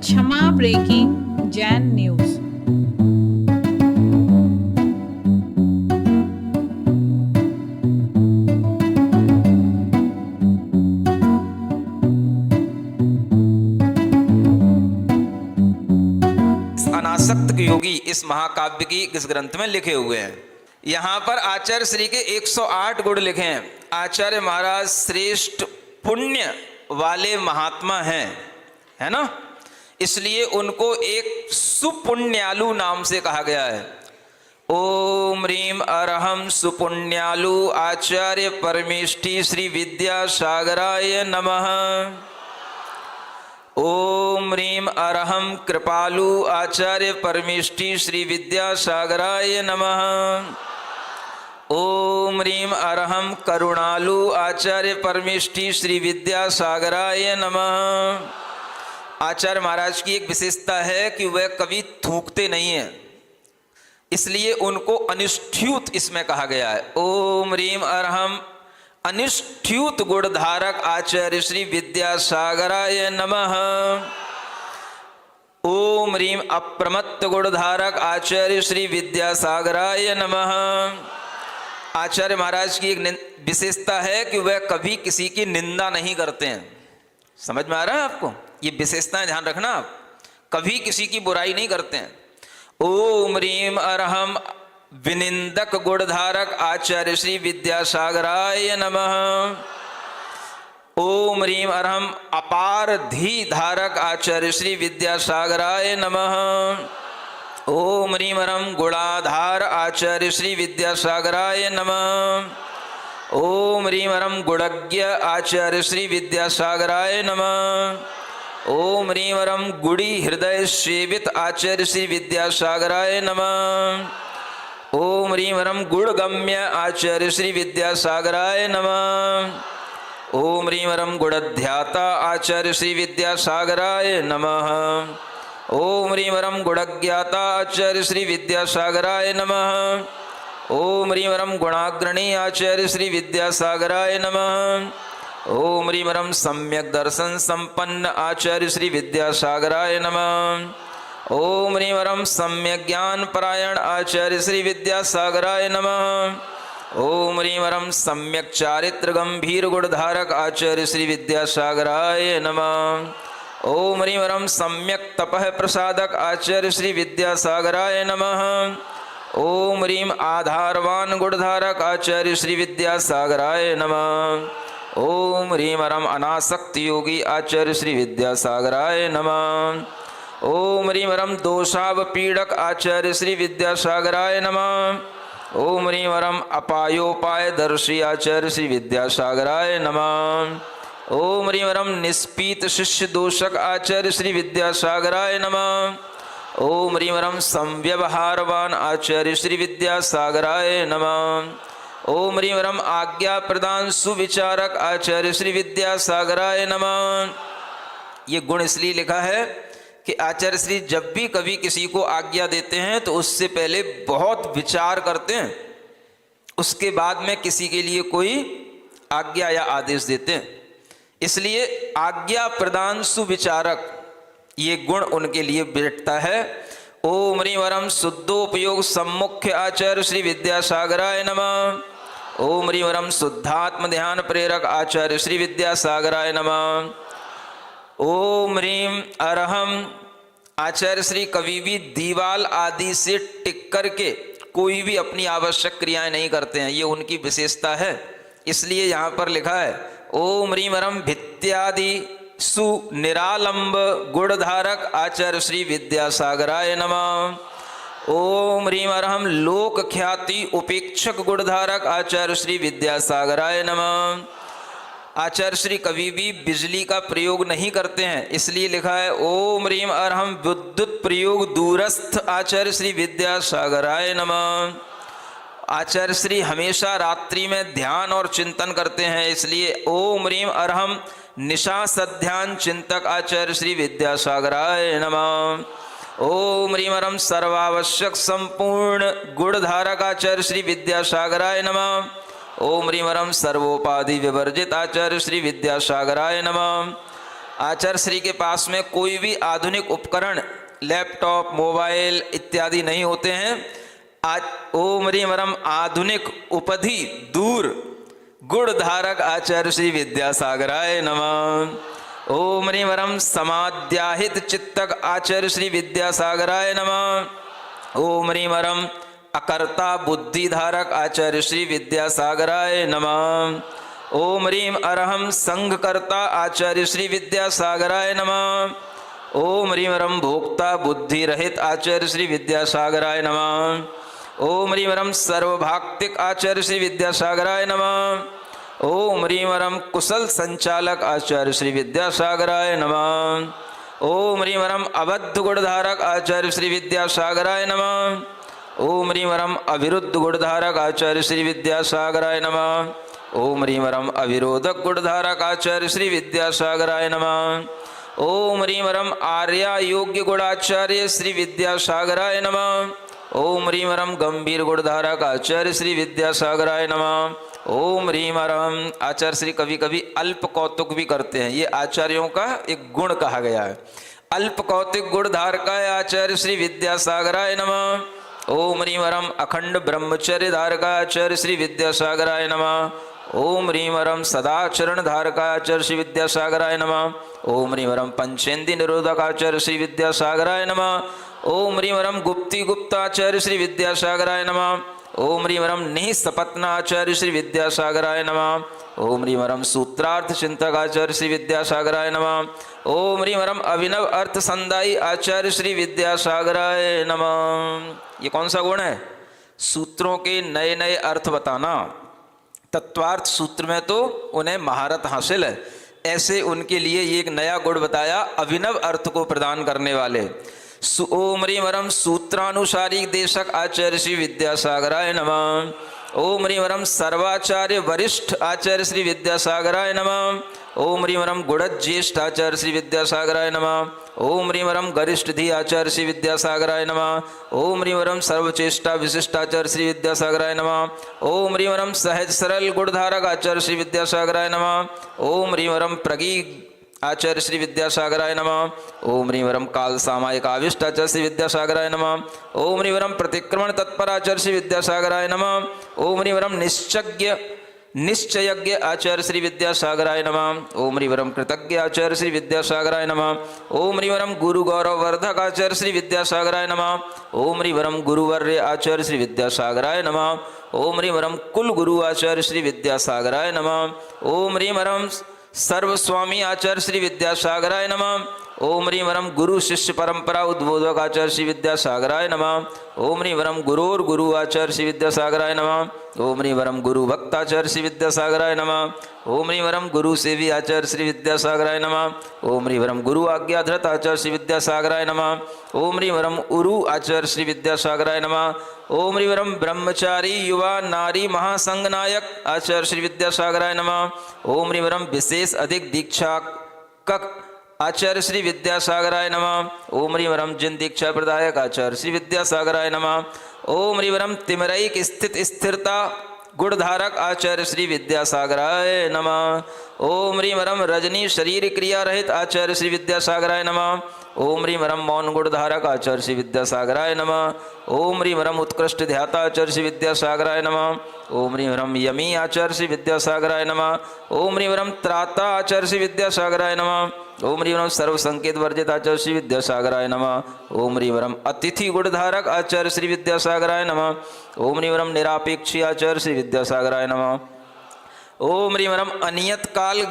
क्षमा breaking Jain news. अनासक्त योगी इस महाकाव्य की इस ग्रंथ में लिखे हुए हैं। यहाँ पर आचार्य श्री के 108 गुण लिखे हैं। आचार्य महाराज श्रेष्ठ पुण्य वाले महात्मा हैं, है ना, इसलिए उनको एक सुपुण्यालु नाम से कहा गया है। ओम ह्रीम अरहम सुपुण्यालु आचार्य परमेष्ठी श्री विद्यासागराय नमः। ओम ह्रीम अरहम कृपालु आचार्य परमेष्ठी श्री विद्यासागराय नमः। ओम ह्रीम अरहम करुणालु आचार्य परमेष्ठी श्री विद्यासागराय नमः। आचार्य महाराज की एक विशेषता है कि वह कभी थूकते नहीं हैं, इसलिए उनको अनिष्ठ्यूत इसमें कहा गया है। ओम ह्रीम अरहम अनिष्ठ्यूत गुणधारक आचार्य श्री विद्यासागराय नमः। ओम ह्रीम अप्रमत्त गुणधारक आचार्य श्री विद्यासागराय नमः। आचार्य महाराज की एक विशेषता है कि वह कभी किसी की निंदा नहीं करते हैं। समझ में आ रहा है आपको? ये विशेषताएं ध्यान रखना, आप कभी किसी की बुराई नहीं करते हैं। ओम ह्रीम अरहम विनिंदक गुणधारक आचार्य श्री विद्यासागराय नमः। ओम ह्रीम अरहम अपार धी धारक आचार्य श्री विद्यासागराय नमः। ओम ह्रीम अरहम गुणाधार आचार्य श्री विद्यासागराय नमः। ओम ह्रीम अरहम गुणज्ञ आचार्य श्री विद्यासागराय नमः। ओम ह्रीम अरहम गुड़ी हृदय सेवित आचार्य श्री विद्यासागराय नमः। ओम ह्रीम अरहम गुणगम्य आचार्य श्री विद्यासागराय नमः। ओम ह्रीम अरहम गुणध्याता आचार्य श्री विद्यासागराय नमः। ओम ह्रीम अरहम गुणज्ञाता आचार्य श्री विद्यासागराय नमः। ओम ह्रीम अरहम गुणाग्रणी आचार्य श्री विद्यासागराय नमः। ओम ह्रीम अरहम सम्यक दर्शन संपन्न आचार्य श्री विद्यासागराय नमः। ओम ह्रीम अरहम सम्यक ज्ञान परायण आचार्य श्री विद्यासागराय नमः। ओम ह्रीम अरहम सम्यक चारित्र गंभीर गुणधारक आचार्य श्री विद्यासागराय नमः। ओम ह्रीम अरहम सम्यक तपः प्रसादक आचार्य श्री विद्यासागराय नमः। ओम ह्रीम आधारवान गुणधारक आचार्य श्री विद्यासागराय नमः। ओम ह्रीम अरहम अनासक्त योगी आचार्य श्री विद्यासागराय नमः। ओम ह्रीम अरहम दोषावपीडक आचार्य श्री विद्यासागराय नमः। ओम ह्रीम अरहम अपायोपाय दर्शी आचार्य श्री विद्यासागराय नमः। ओम ह्रीम अरहम निष्पीत शिष्य दोषक आचार्य श्री विद्यासागराय नमः। ओम ह्रीम अरहम संव्यवहारवान आचार्य श्री विद्यासागराय नमः। ओम ह्रीम अरहम आज्ञा प्रदान सुविचारक आचार्य श्री विद्यासागराय नमः। ये गुण इसलिए लिखा है कि आचार्य श्री जब भी कभी किसी को आज्ञा देते हैं तो उससे पहले बहुत विचार करते हैं, उसके बाद में किसी के लिए कोई आज्ञा या आदेश देते हैं। इसलिए आज्ञा प्रदान सुविचारक ये गुण उनके लिए बैठता है। ओम ह्रीम अरहम शुद्धोपयोग सम्मुख्य आचार्य श्री विद्यासागराय नमः। ओम ह्रीम अरहम शुद्धात्म ध्यान प्रेरक आचार्य श्री विद्यासागराय नमः। ओम ह्रीम अरहम आचार्य श्री कभी भी दीवाल आदि से टिक करके कोई भी अपनी आवश्यक क्रियाएं नहीं करते हैं, ये उनकी विशेषता है। इसलिए यहाँ पर लिखा है ओम ह्रीम अरहम भित्यादि सुनिरालंब गुणधारक आचार्य श्री विद्यासागराय नमः। ओम ह्रीम अरहम लोक ख्याति उपेक्षक गुणधारक आचार्य श्री विद्यासागराय नमः। आचार्य श्री कभी भी बिजली का प्रयोग नहीं करते हैं, इसलिए लिखा है ओम ह्रीम अरहम विद्युत प्रयोग दूरस्थ आचार्य श्री विद्यासागराय नमः। आचार्य श्री हमेशा रात्रि में ध्यान और चिंतन करते हैं, इसलिए ओम ह्रीम अरहम निशा सध्यान चिंतक आचार्य श्री विद्यासागराय नमः। ओम ह्रीम अरहम सर्वावश्यक संपूर्ण गुणधारक आचार्य श्री विद्यासागराय नमः। ओम ह्रीम अरहम सर्वोपाधि विवर्जित आचार्य श्री विद्यासागराय नमः। आचार्य श्री के पास में कोई भी आधुनिक उपकरण, लैपटॉप, मोबाइल इत्यादि नहीं होते हैं। आज ओम ह्रीम वरम आधुनिक उपधि दूर गुण धारक आचार्य श्री विद्यासागराय नमः। ओम ह्रीम वरम समाध्याहित चित्तक आचार्य श्री विद्यासागराय नमः। ओम ह्रीम वरम अकर्ता बुद्धि धारक आचार्य श्री विद्यासागराय नमः। ओम ह्रीम अरहम संघकर्ता आचार्य श्री विद्यासागराय नमः। ओम ह्रीम वरम भोक्ता बुद्धि रहित आचार्य श्री विद्यासागराय नमः। ओम ह्रीम वरम सर्वभाक्तिक आचार्य श्री विद्यासागराय नमः। ओम ह्रीम वरम कुशल संचालक आचार्य श्री विद्यासागराय नमः। ओम ह्रीम वरम अबद्ध गुणधारक आचार्य श्री विद्यासागराय नमः। ओम ह्रीम वरम अविरुद्ध गुणधारक आचार्य श्री विद्यासागराय नमः। ओम ह्रीम वरम अविरोधक गुणधारक आचार्य श्री विद्यासागराय नमः। ओम ह्रीम वरम आर्या योग्य गुणाचार्य श्री विद्यासागराय नमः। ओम ह्रीम वरम गंभीर गुणधारक आचार्य श्री विद्यासागराय नमः। ओम ह्रीम वरम आचार्य श्री कभी कभी अल्प कौतुक भी करते हैं, ये आचार्यों का एक गुण कहा गया है। अल्प कौतिक गुणधारकाय आचार्य श्री विद्यासागराय नमः। ओम ह्रीम वरम अखंड ब्रह्मचर्य धारकाचार्य श्री विद्यासागराय नमः। ओम ह्रीम वरम सदाचरण धारकाचार्य श्री विद्यासागराय नमः। ओम ह्रीम वरम पंचेंद्रिय निरोधकाचार्य श्री विद्यासागराय नमः। ओम ह्रीम वरम गुप्ति गुप्ताचार्य श्री विद्यासागराय नमः। ओम ह्रीम वरम निःसपत्नाचार्य श्री विद्यासागराय नमः। ओम ह्रीम वरम सूत्रार्थ चिंतक आचार्य श्री विद्यासागराय नमः। ओम ह्रीम वरम अभिनव अर्थ संदायी आचार्य श्री विद्यासागराय नमः। ये कौन सा गुण है? सूत्रों के नए नए अर्थ बताना। तत्वार्थ सूत्र में तो उन्हें महारत हासिल है, ऐसे उनके लिए ये एक नया गुण बताया, अभिनव अर्थ को प्रदान करने वाले। ओम ह्रीम वरम सूत्रानुसारी देशक आचार्य श्री विद्यासागराय नमः। ओम ह्रीम वरम सर्वाचार्य वरिष्ठ आचार्य श्री विद्यासागराय नमः। ओम ह्रीम वरम गुणज्येष्ठ आचार्य श्री विद्यासागराय नमः। ओम ह्रीम वरम गरिष्ठधि आचार्य श्री विद्यासागराय नमः। ओम ह्रीम वरम सर्वचेष्टा विशिष्ट आचार्य श्री विद्यासागराय नमः। ओम ह्रीम वरम सहज सरल गुणधारक आचार्य श्री विद्यासागराय नमः। ओम ह्रीम वरम प्रगी आचार्य श्री विद्यासागराय नमः। ओम ह्रीम वरम काल सामायिक आविष्ट आचार्य श्री विद्यासागराय नमः। ओम ह्रीम वरम प्रतिक्रमण तत्पर आचार्य श्री विद्यासागराय नमः। ओम ह्रीम वरम निश्चयज्ञ आचार्य श्री विद्यासागराय नमः। ओम ह्रीम वरम कृतज्ञ आचार्य श्री विद्यासागराय नमः। ओम ह्रीम वरम गुरु गौरव वर्धक आचार्य श्री विद्यासागराय नमः। ओम ह्रीम वरम गुरुवर्य आचार्य श्री विद्यासागराय नमः। ओम ह्रीम वरम कुल गुरु आचार्य श्री विद्यासागराय नमः। ओम ह्रीम वरम सर्वस्वामी आचार्य श्री विद्यासागराय नमः। ओम ह्रीम वरम गुरु शिष्य परंपरा उद्बोधक आचार्य श्री विद्यासागराय नमः। ओम ह्रीम वरम गुरोर गुरु आचार्य श्री विद्यासागराय नमः। ओम ह्रीम वरम गुरु भक्त आचार्य श्री विद्यासागराय नमः। ओम ह्रीम वरम गुरु सेवी आचार्य श्री विद्यासागराय नमः। ओम ह्रीम वरम गुरु आज्ञाधृत आचार्य श्री विद्यासागराय नमः। ओम ह्रीम वरम उरु आचार्य श्री विद्यासागराय नमः। ओम ह्रीम वरम ब्रह्मचारी युवा नारी महासंघ नायक आचार्य श्री विद्यासागराय नमः। ओम ह्रीम वरम विशेष अधिक दीक्षा कक आचार्य श्री विद्यासागराय नमः। ओम ह्रीम वरम जिन दीक्षा प्रदायक आचार्य श्री विद्यासागराय नमः। ओम ह्रीम वरम तिमरैक स्थित स्थिरता गुणधारक आचार्य श्री विद्यासागराय नमः। ओम ह्रीम वरम रजनी शरीर क्रिया रहित आचार्य श्री विद्यासागराय नमः। ओम ह्रीम वरम मौन गुणधारक आचार्य श्री विद्यासागराय नमः। ओम ह्रीम वरम उत्कृष्ट ध्याता आचार्य श्री विद्यासागराय नमः। ओम ह्रीम वरम यमी आचार्य श्री विद्यासागराय नमः। ओम ह्रीम वरम त्राता आचार्य श्री विद्यासागराय नमः। ओम ह्रीम वरम सर्व संकेत वर्जित आचार्य श्री विद्यासागराय नमः। ओम ह्रीम वरम अतिथि गुणधारक आचार्य श्री विद्यासागराय नमः। ओम ह्रीम वरम निरापेक्षी आचार्य श्री विद्यासागराय नमः। ओम ह्रीम वरम अनियत काल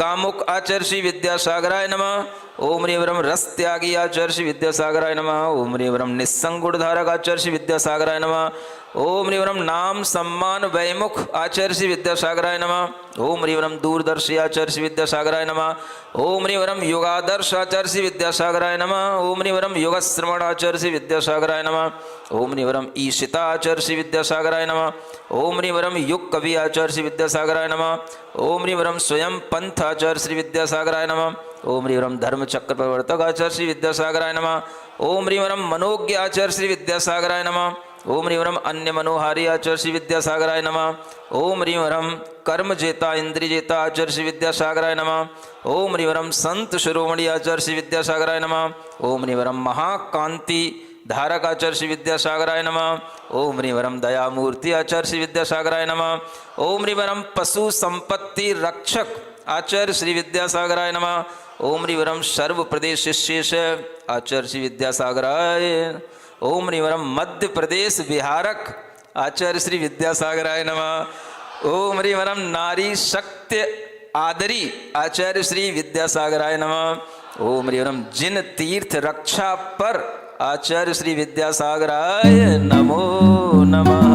गामुक आचार्य श्री विद्यासागराय नमः। ओम ह्रीम वरम रस त्यागी आचार्य श्री विद्यासागराय नमः। ओम ह्रीम वरम निस्संग गुणधारक आचार्य श्री विद्यासागराय नमः। ओम ह्रीम वरम नाम सम्मान वैमुख आचार्य श्री विद्यासागराय नमः। ओम ह्रीम वरम दूरदर्शी आचार्य श्री विद्यासागराय नमः। ओम ह्रीम वरम योगादर्श आचार्य श्री विद्यासागराय नमः। ओम ह्रीम वरम योगश्रवण आचार्य श्री विद्यासागराय नमः। ओम ह्रीम वरम ईशिता आचार्य श्री विद्यासागराय नमः। ओम ह्रीम वरम युग कवि आचार्य श्री विद्यासागराय नमः। ओम ह्रीम वरम स्वयं पंथ आचार्य श्री विद्यासागराय नमः। ओम ह्रीम वरम धर्म चक्र प्रवर्तक आचार्य श्री विद्यासागराय नमः। ओम ह्रीम वरम मनोज्ञ आचार्य श्री विद्यासागराय नमः। ओम ह्रीं ह्रम अन्य मनोहारी आचार्य श्री विद्यासागराय नमः। ओम ह्रीं ह्रम कर्म जेता इंद्रिय जेता आचार्य श्री विद्यासागराय नमः। ओम ह्रीं ह्रम संत शिरोमणि आचार्य श्री विद्यासागराय नमः। ओम ह्रीं ह्रम महाकांति धारक आचार्य श्री विद्यासागराय नमः। ओम ह्रीं ह्रम दयामूर्ति आचार्य श्री विद्यासागराय नमः। ओम ह्रीं ह्रम पशु संपत्ति रक्षक आचार्य श्री विद्यासागराय नमः। ओम ह्रीं ह्रम सर्व प्रदेश शिष्येश आचार्य श्री विद्यासागराय। ओम ह्रीं ह्रम मध्य प्रदेश बिहारक आचार्य श्री विद्यासागराय नमः। ओम ह्रीं ह्रम नारी शक्ति आदरी आचार्य श्री विद्यासागराय नमः। ओम ह्रीं ह्रम जिन तीर्थ रक्षा पर आचार्य श्री विद्यासागराय नमो नमः।